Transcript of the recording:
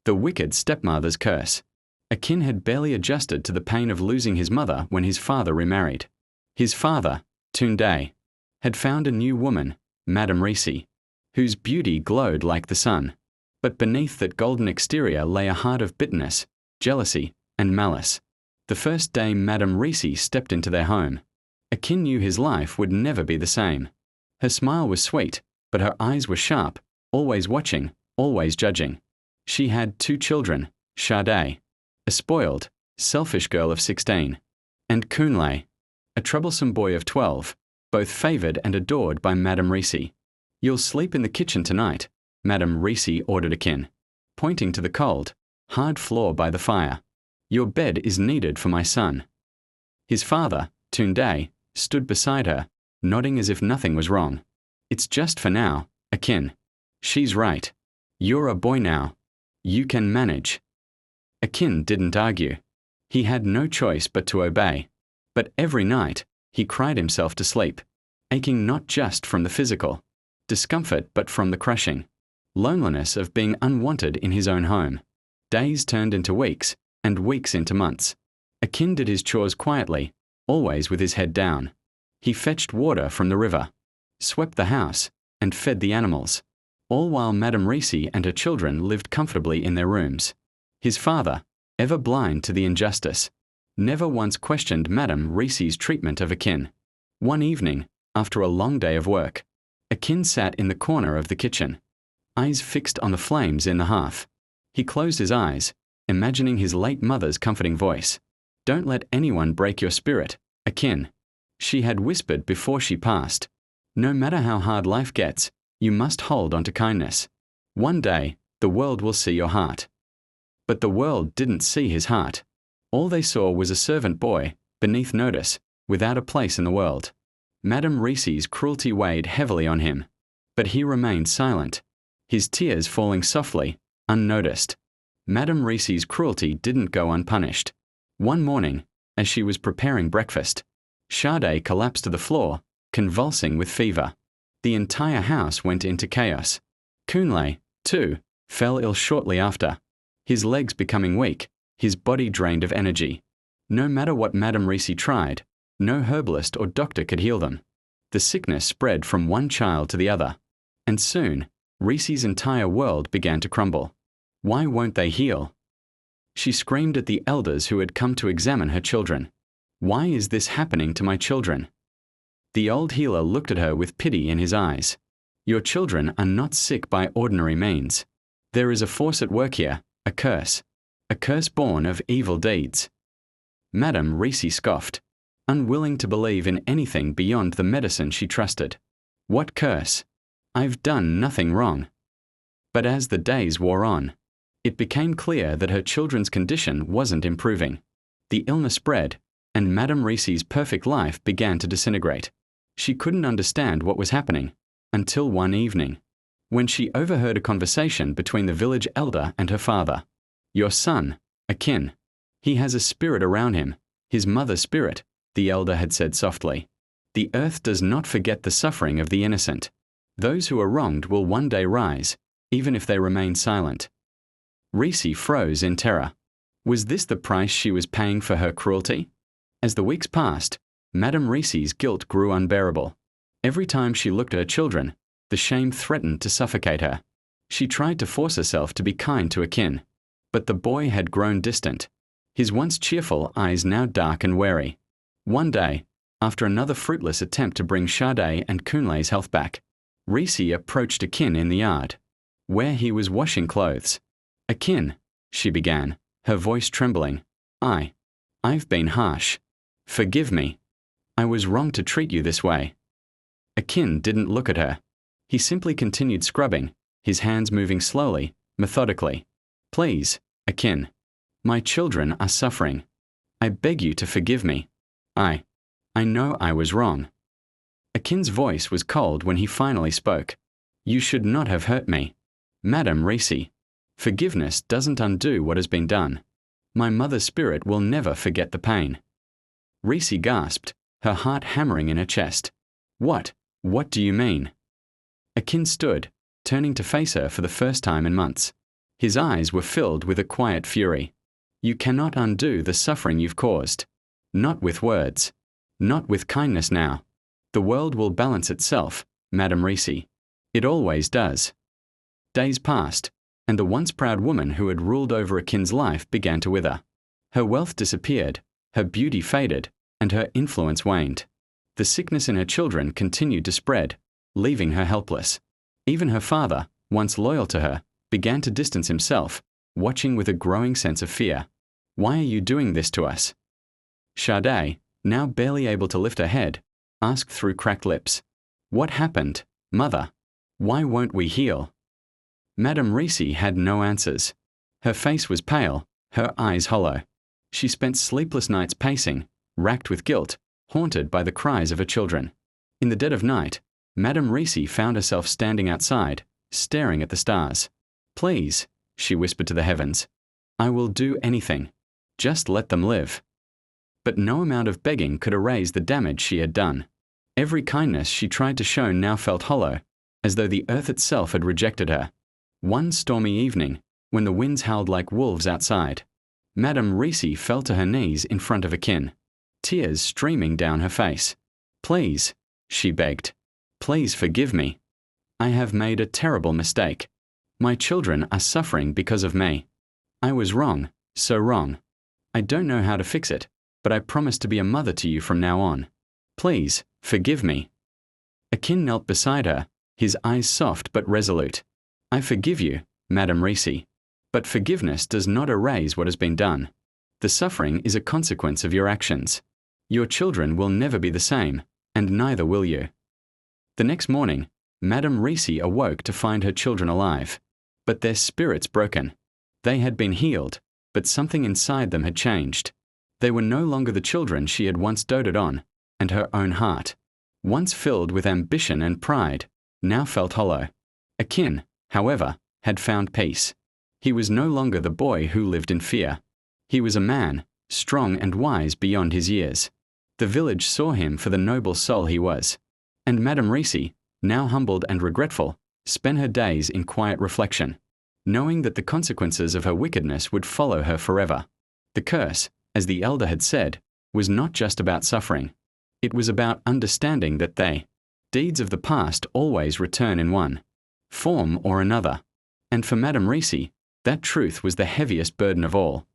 The wicked stepmother's curse. Akin had barely adjusted to the pain of losing his mother when his father remarried. His father, Tunde, had found a new woman, Madame Risi, whose beauty glowed like the sun. But beneath that golden exterior lay a heart of bitterness, jealousy, and malice. The first day Madame Risi stepped into their home, Akin knew his life would never be the same. Her smile was sweet, but her eyes were sharp, always watching, always judging. She had 2 children, Sade, a spoiled, selfish girl of 16, and Kunle, a troublesome boy of 12, both favoured and adored by Madame Risi. "You'll sleep in the kitchen tonight," Madame Risi ordered Akin, pointing to the cold, hard floor by the fire. "Your bed is needed for my son." His father, Tunde, stood beside her, nodding as if nothing was wrong. "It's just for now, Akin. She's right. You're a boy now. You can manage." Akin didn't argue. He had no choice but to obey. But every night, he cried himself to sleep, aching not just from the physical discomfort but from the crushing loneliness of being unwanted in his own home. Days turned into weeks, and weeks into months. Akin did his chores quietly, always with his head down. He fetched water from the river, swept the house, and fed the animals, all while Madame Risi and her children lived comfortably in their rooms. His father, ever blind to the injustice, never once questioned Madame Risi's treatment of Akin. One evening, after a long day of work, Akin sat in the corner of the kitchen, eyes fixed on the flames in the hearth. He closed his eyes, imagining his late mother's comforting voice. "Don't let anyone break your spirit, Akin," she had whispered before she passed. "No matter how hard life gets, you must hold on to kindness. One day, the world will see your heart." But the world didn't see his heart. All they saw was a servant boy, beneath notice, without a place in the world. Madame Risi's cruelty weighed heavily on him, but he remained silent, his tears falling softly, unnoticed. Madame Risi's cruelty didn't go unpunished. One morning, as she was preparing breakfast, Sade collapsed to the floor, convulsing with fever. The entire house went into chaos. Kunle, too, fell ill shortly after, his legs becoming weak, his body drained of energy. No matter what Madame Risi tried, no herbalist or doctor could heal them. The sickness spread from one child to the other, and soon, Risi's entire world began to crumble. "Why won't they heal?" She screamed at the elders who had come to examine her children. "Why is this happening to my children?" The old healer looked at her with pity in his eyes. "Your children are not sick by ordinary means. There is a force at work here, a curse born of evil deeds." Madame Risi scoffed, unwilling to believe in anything beyond the medicine she trusted. "What curse? I've done nothing wrong." But as the days wore on, it became clear that her children's condition wasn't improving. The illness spread, and Madame Risi's perfect life began to disintegrate. She couldn't understand what was happening, until one evening, when she overheard a conversation between the village elder and her father. "Your son, Akin, he has a spirit around him, his mother's spirit," the elder had said softly. "The earth does not forget the suffering of the innocent. Those who are wronged will one day rise, even if they remain silent." Risi froze in terror. Was this the price she was paying for her cruelty? As the weeks passed, Madame Risi's guilt grew unbearable. Every time she looked at her children, the shame threatened to suffocate her. She tried to force herself to be kind to Akin, but the boy had grown distant, his once cheerful eyes now dark and wary. One day, after another fruitless attempt to bring Sade and Kunle's health back, Risi approached Akin in the yard, where he was washing clothes. "Akin," she began, her voice trembling, I've been harsh. Forgive me. I was wrong to treat you this way." Akin didn't look at her. He simply continued scrubbing, his hands moving slowly, methodically. "Please, Akin. My children are suffering. I beg you to forgive me. I know I was wrong." Akin's voice was cold when he finally spoke. "You should not have hurt me. Madame Risi, forgiveness doesn't undo what has been done. My mother's spirit will never forget the pain." Risi gasped, her heart hammering in her chest. What do you mean?" Akin stood, turning to face her for the first time in months. His eyes were filled with a quiet fury. You cannot undo the suffering you've caused. Not with words. Not with kindness now. The world will balance itself, Madame Risi. It always does. Days passed, and the once proud woman who had ruled over Akin's life began to wither. Her wealth disappeared, her beauty faded, and her influence waned. The sickness in her children continued to spread, leaving her helpless. Even her father, once loyal to her, began to distance himself, watching with a growing sense of fear. Why are you doing this to us? Sade, now barely able to lift her head, asked through cracked lips. What happened, mother? Why won't we heal? Madame Risi had no answers. Her face was pale, her eyes hollow. She spent sleepless nights pacing, racked with guilt, haunted by the cries of her children. In the dead of night, Madame Risi found herself standing outside, staring at the stars. Please, she whispered to the heavens, I will do anything. Just let them live. But no amount of begging could erase the damage she had done. Every kindness she tried to show now felt hollow, as though the earth itself had rejected her. One stormy evening, when the winds howled like wolves outside, Madame Risi fell to her knees in front of Akin, tears streaming down her face. Please, she begged, please forgive me. I have made a terrible mistake. My children are suffering because of me. I was wrong, so wrong. I don't know how to fix it, but I promise to be a mother to you from now on. Please, forgive me. Akin knelt beside her, his eyes soft but resolute. I forgive you, Madame Risi. But forgiveness does not erase what has been done. The suffering is a consequence of your actions. Your children will never be the same, and neither will you. The next morning, Madame Risi awoke to find her children alive, but their spirits broken. They had been healed, but something inside them had changed. They were no longer the children she had once doted on, and her own heart, once filled with ambition and pride, now felt hollow. Akin, however, had found peace. He was no longer the boy who lived in fear. He was a man, strong and wise beyond his years. The village saw him for the noble soul he was. And Madame Risi, now humbled and regretful, spent her days in quiet reflection, knowing that the consequences of her wickedness would follow her forever. The curse, as the elder had said, was not just about suffering. It was about understanding that deeds of the past always return in one form or another. And for Madame Risi, that truth was the heaviest burden of all.